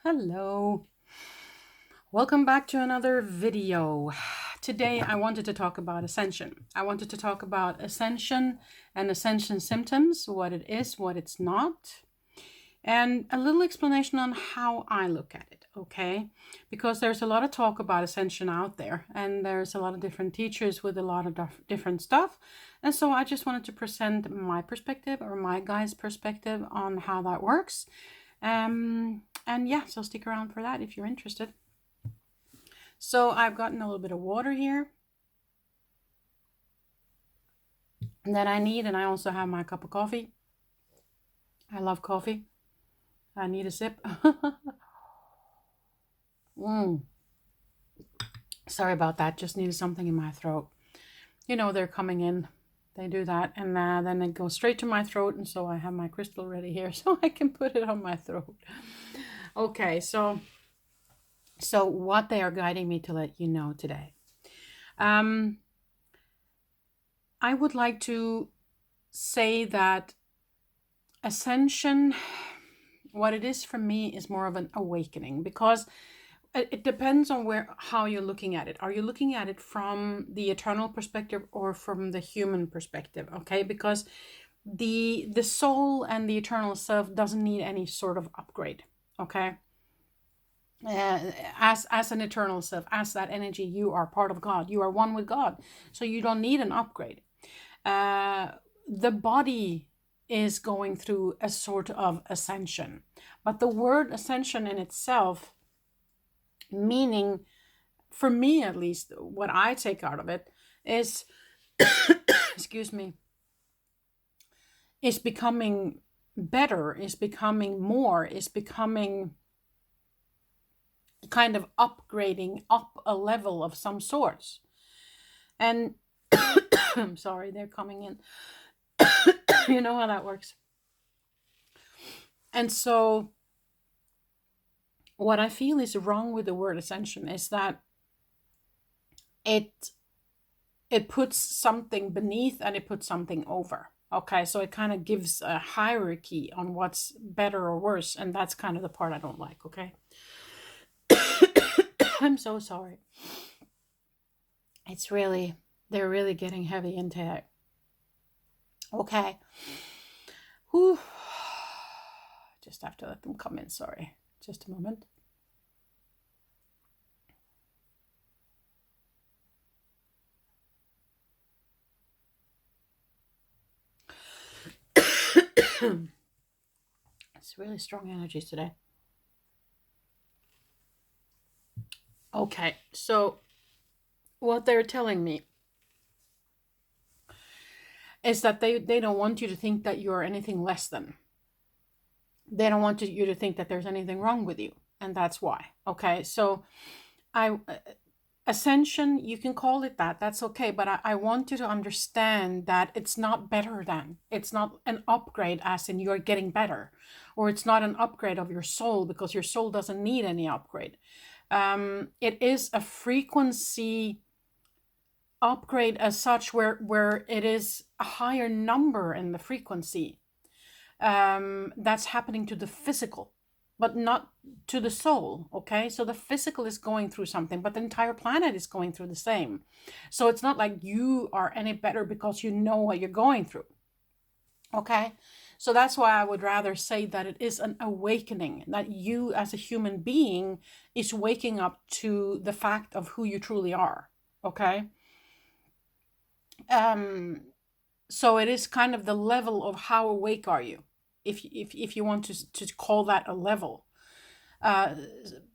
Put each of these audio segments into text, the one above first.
Hello, welcome back to another video. Today I wanted to talk about Ascension. I wanted to talk about Ascension and Ascension symptoms, what it is, what it's not, and a little explanation on how I look at it, okay? Because there's a lot of talk about Ascension out there, and there's a lot of different teachers with a lot of different stuff. And so I just wanted to present my perspective, or my guys' perspective, on how that works. And yeah, so stick around for that if you're interested. So I've gotten a little bit of water here that I need, and I also have my cup of coffee. I love coffee. I need a sip. Sorry about that, just needed something in my throat. You know, they're coming in, they do that, and then it goes straight to my throat, and so I have my crystal ready here so I can put it on my throat. Okay, so what they are guiding me to let you know today. I would like to say that Ascension, what it is for me, is more of an awakening, because it depends on how you're looking at it. Are you looking at it from the eternal perspective or from the human perspective? Okay, because the soul and the eternal self doesn't need any sort of upgrade. Okay, as an eternal self, as that energy, you are part of God. You are one with God, so you don't need an upgrade. The body is going through a sort of ascension, but the word ascension in itself, meaning, for me at least, what I take out of it is excuse me, is becoming better, is becoming more, is becoming kind of upgrading up a level of some sorts. And I'm sorry, they're coming in. You know how that works. And so what I feel is wrong with the word ascension is that it puts something beneath and it puts something over. Okay, so it kind of gives a hierarchy on what's better or worse, and that's kind of the part I don't like. Okay. I'm so sorry. They're really getting heavy into it. Okay. Whew. Just have to let them come in. Sorry. Just a moment. It's really strong energies today. Okay, so what they're telling me is that they don't want you to think that you're anything less than. They don't want you to think that there's anything wrong with you, and that's why. Okay, so Ascension, you can call it that, that's okay, but I want you to understand that it's not better than. It's not an upgrade as in you're getting better, or it's not an upgrade of your soul, because your soul doesn't need any upgrade. It is a frequency upgrade as such, where it is a higher number in the frequency that's happening to the physical, but not to the soul. Okay, so the physical is going through something, but the entire planet is going through the same. So it's not like you are any better because you know what you're going through. Okay, so that's why I would rather say that it is an awakening, that you as a human being is waking up to the fact of who you truly are. Okay. So it is kind of the level of how awake are you, if you want to call that a level.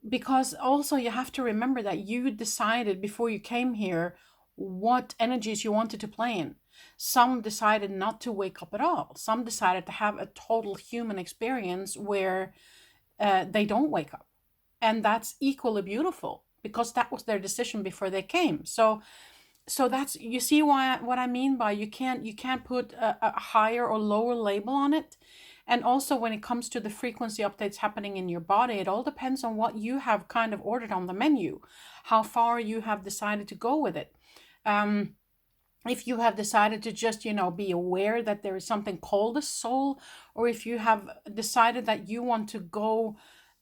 Because also you have to remember that you decided before you came here what energies you wanted to play in. Some decided not to wake up at all. Some decided to have a total human experience where they don't wake up. And that's equally beautiful, because that was their decision before they came. So that's, you see what I mean by you can't put a higher or lower label on it. And also when it comes to the frequency updates happening in your body, it all depends on what you have kind of ordered on the menu, how far you have decided to go with it. If you have decided to just, be aware that there is something called a soul, or if you have decided that you want to go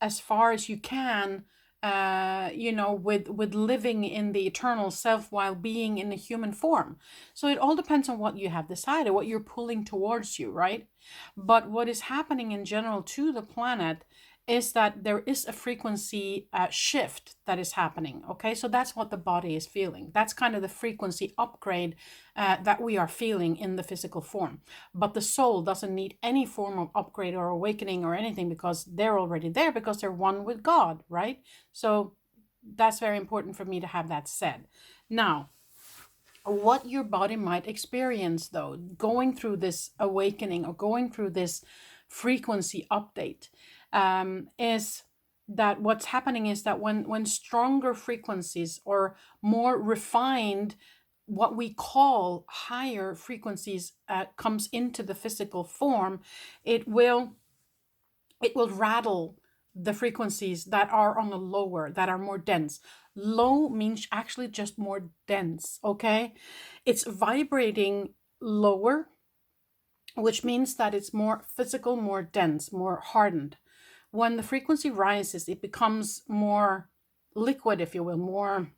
as far as you can, with living in the eternal self while being in a human form. So it all depends on what you have decided, what you're pulling towards you, right? But what is happening in general to the planet is that there is a frequency shift that is happening. Okay, so that's what the body is feeling. That's kind of the frequency upgrade that we are feeling in the physical form. But the soul doesn't need any form of upgrade or awakening or anything, because they're already there, because they're one with God, right? So that's very important for me to have that said. Now, what your body might experience, though, going through this awakening or going through this frequency update, is that what's happening is that when stronger frequencies or more refined, what we call higher frequencies, comes into the physical form, it will rattle the frequencies that are on the lower, that are more dense. Low means actually just more dense, okay? It's vibrating lower, which means that it's more physical, more dense, more hardened. When the frequency rises, it becomes more liquid, if you will, more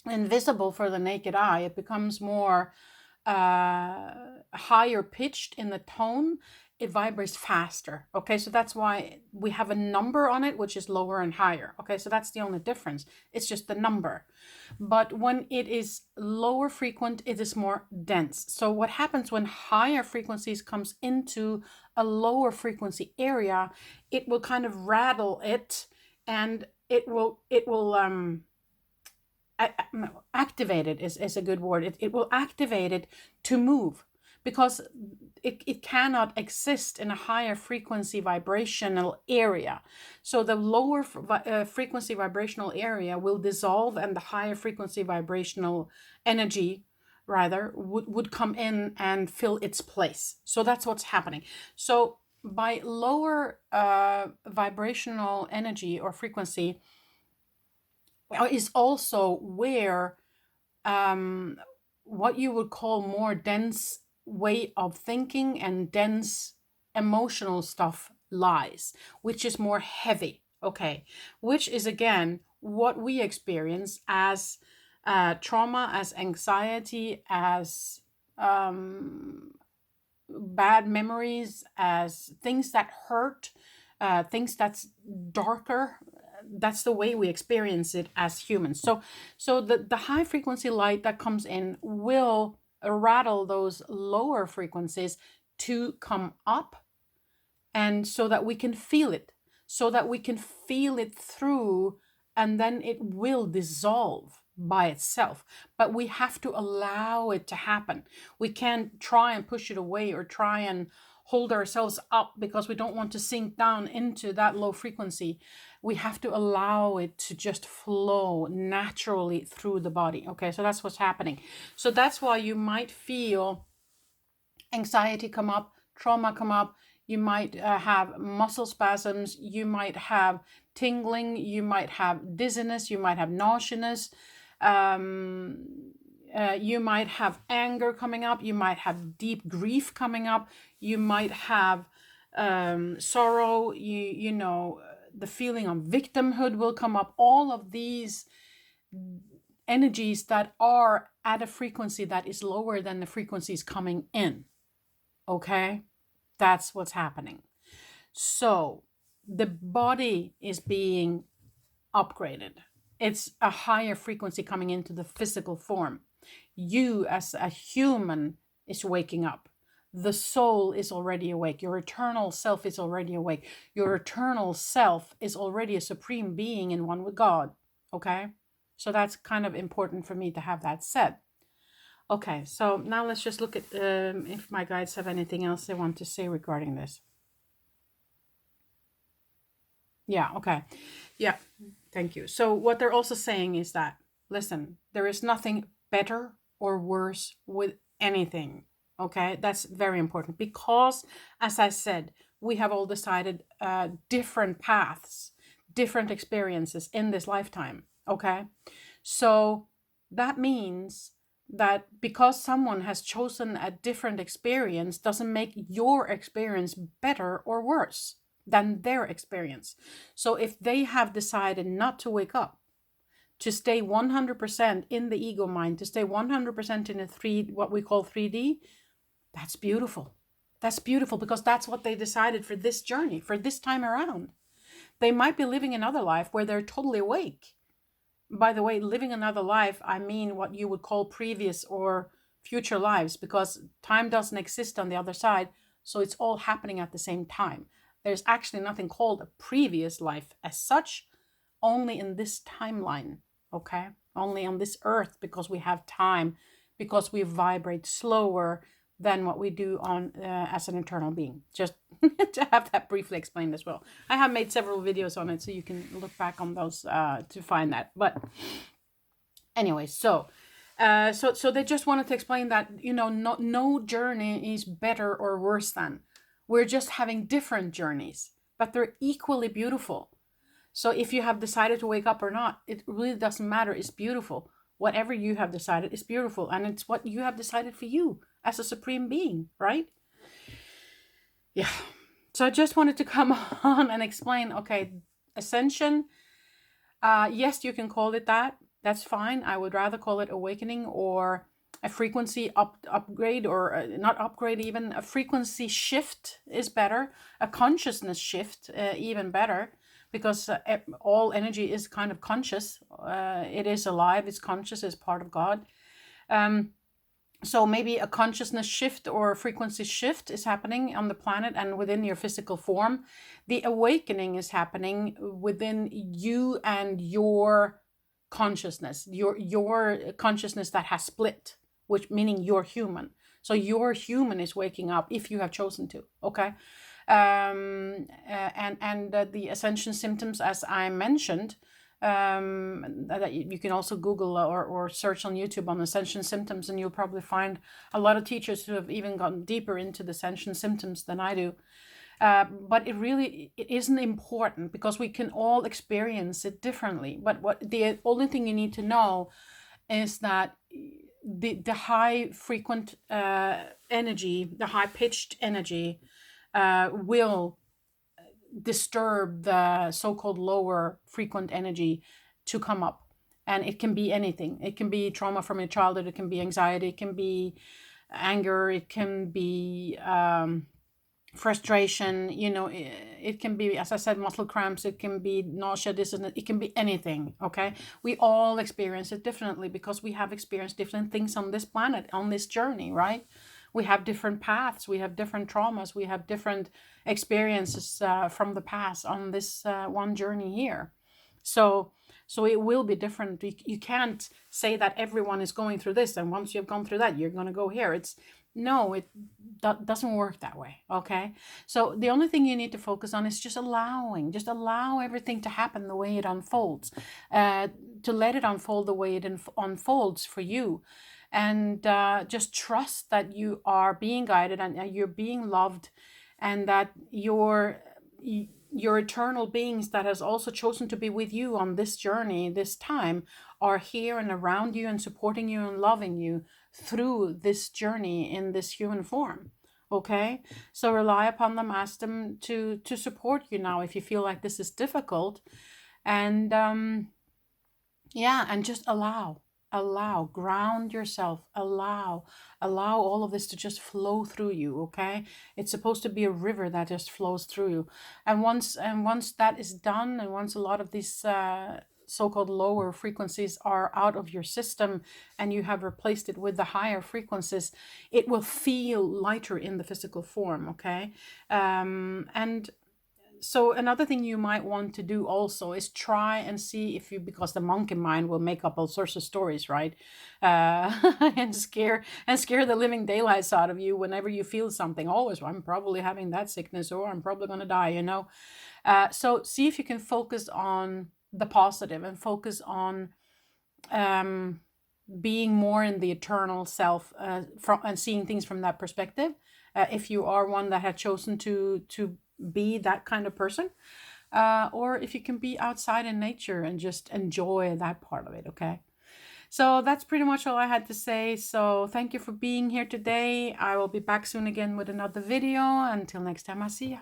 invisible for the naked eye. It becomes more higher pitched in the tone. It vibrates faster. Okay, so that's why we have a number on it, which is lower and higher. Okay, so that's the only difference. It's just the number. But when it is lower frequent, it is more dense. So what happens when higher frequencies comes into a lower frequency area, it will kind of rattle it, and it will activate it is a good word. It will activate it to move, because it cannot exist in a higher frequency vibrational area. So the lower frequency vibrational area will dissolve, and the higher frequency vibrational energy rather would come in and fill its place. So that's what's happening. So by lower vibrational energy or frequency is also where what you would call more dense way of thinking and dense emotional stuff lies, which is more heavy, okay, which is again what we experience as trauma, as anxiety, as bad memories, as things that hurt, things that's darker. That's the way we experience it as humans. So the high frequency light that comes in will rattle those lower frequencies to come up, and so that we can feel it, through, and then it will dissolve by itself. But we have to allow it to happen. We can't try and push it away or try and hold ourselves up because we don't want to sink down into that low frequency. We have to allow it to just flow naturally through the body. Okay, so that's what's happening. So that's why you might feel anxiety come up, trauma come up. You might have muscle spasms. You might have tingling. You might have dizziness. You might have nauseousness. You might have anger coming up. You might have deep grief coming up. You might have sorrow. You know, the feeling of victimhood will come up. All of these energies that are at a frequency that is lower than the frequencies coming in. Okay, that's what's happening. So the body is being upgraded. It's a higher frequency coming into the physical form. You as a human is waking up. The soul is already awake. Your eternal self is already awake. Your eternal self is already a supreme being in one with God. Okay, so that's kind of important for me to have that said. Okay, so now let's just look at if my guides have anything else they want to say regarding this. Yeah, okay. Yeah, thank you. So what they're also saying is that, listen, there is nothing better or worse with anything. Okay, that's very important, because, as I said, we have all decided different paths, different experiences in this lifetime. Okay, so that means that because someone has chosen a different experience doesn't make your experience better or worse. than their experience. So if they have decided not to wake up, to stay 100% in the ego mind, to stay 100% in what we call 3D, that's beautiful. That's beautiful, because that's what they decided for this journey, for this time around. They might be living another life where they're totally awake. By the way, living another life, I mean what you would call previous or future lives, because time doesn't exist on the other side. So it's all happening at the same time. There's actually nothing called a previous life as such, only in this timeline, okay? Only on this earth, because we have time, because we vibrate slower than what we do on as an eternal being. Just to have that briefly explained as well. I have made several videos on it, so you can look back on those to find that. But anyway, so they just wanted to explain that, you know, no journey is better or worse than. We're just having different journeys, but they're equally beautiful. So if you have decided to wake up or not, it really doesn't matter. It's beautiful. Whatever you have decided is beautiful, and it's what you have decided for you as a supreme being, right? Yeah. So I just wanted to come on and explain, okay, Ascension, yes, you can call it that. That's fine. I would rather call it awakening, or a frequency upgrade, or not upgrade, even a frequency shift is better. A consciousness shift, even better, because all energy is kind of conscious. It is alive, it's conscious, it's part of God. So maybe a consciousness shift or a frequency shift is happening on the planet and within your physical form. The awakening is happening within you and your consciousness, your consciousness that has split, which meaning you're human. So your human is waking up if you have chosen to, okay? And the Ascension symptoms, as I mentioned, that you can also Google or search on YouTube on Ascension symptoms, and you'll probably find a lot of teachers who have even gotten deeper into the Ascension symptoms than I do. But it isn't important, because we can all experience it differently. But what the only thing you need to know is that the high frequent energy, the high pitched energy, will disturb the so-called lower frequent energy to come up. And it can be anything. It can be trauma from your childhood, it can be anxiety, it can be anger, it can be frustration, you know, it can be, as I said, muscle cramps, it can be nausea, it can be anything, okay? We all experience it differently, because we have experienced different things on this planet, on this journey, right? We have different paths, we have different traumas, we have different experiences from the past on this one journey here. So it will be different. You can't say that everyone is going through this, and once you've gone through that, you're going to go here. No, it doesn't work that way, okay? So the only thing you need to focus on is just allow everything to happen the way it unfolds, to let it unfold the way it unfolds for you. And just trust that you are being guided, and you're being loved, and that your eternal beings that has also chosen to be with you on this journey, this time, are here and around you and supporting you and loving you through this journey in this human form. Okay, so rely upon them, ask them to support you now if you feel like this is difficult, and and just allow, ground yourself, allow all of this to just flow through you. Okay, it's supposed to be a river that just flows through you, and once that is done, and once a lot of these so-called lower frequencies are out of your system, and you have replaced it with the higher frequencies, it will feel lighter in the physical form. Okay, and so another thing you might want to do also is try and see if you, because the monkey mind will make up all sorts of stories, right? And scare the living daylights out of you whenever you feel something. Always, I'm probably having that sickness, or I'm probably going to die, you know? So see if you can focus on the positive, and focus on being more in the eternal self, and seeing things from that perspective. If you are one that had chosen to be that kind of person, or if you can be outside in nature and just enjoy that part of it. Okay, so that's pretty much all I had to say. So thank you for being here today. I will be back soon again with another video. Until next time, I see ya.